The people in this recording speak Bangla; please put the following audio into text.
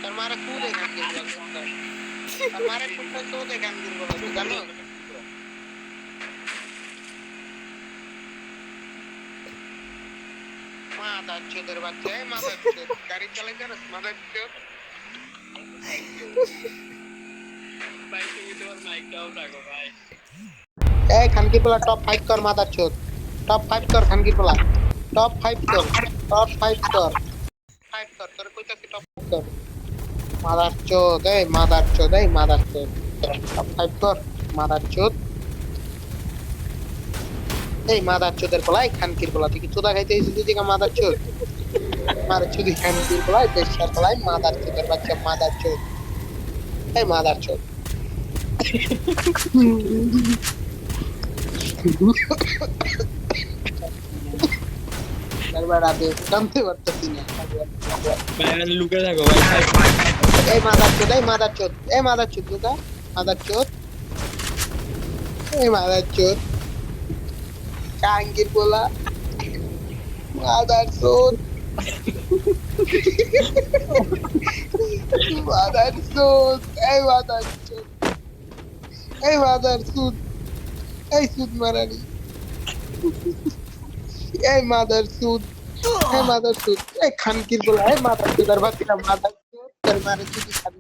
তার মারা খুব এখান তার মারা কোথায় তো দেখান দিব জানো মাদার চোদের বাচ্চা মাদার চোদ গাড়ি চালাই জানিস মাদার চোদ ভাই তুমি তোমার মাইকটাও রাখো ভাই এই খানকি পোলা টপ 5 কর মাদার চোদ টপ 5 কর খানকি পোলা টপ 5 কর টপ 5 কর 5 কর তোর কইতাছি টপ 5 কর মাদার চোদ এই মাদার চোদ এই মাদার চোদ টপ 5 কর মাদার চোদ এই মাদার চোদের পোলা এই খানকির পোলা তুই কি চোদা খাইতে এসেছিস তুই কি মাদার চোদ মার চুদি খানকির পোলা দেশার পোলা মাদার চোদের বাচ্চা মাদার চোদ এই মাদার চোদ বারবার আবে কামতে পারতেছি না ভাই লুকে থাকো ভাই এই মাদার চোদ এই মাদার চোদ এই মাদার চোদ লুকা মাদার চোদ এই মাদার চোদ খানকির পোলা মাদার চোদ মাদার চোদ এই মাদার চোদ এই মাদার চোদ এই চোদ মারানি এই মাদার চোদ এই মাদার চোদ এই খানকির বলা এই মাদার চোদার বাচ্চা মাদার চোদ তোর মারে চুদি খাবি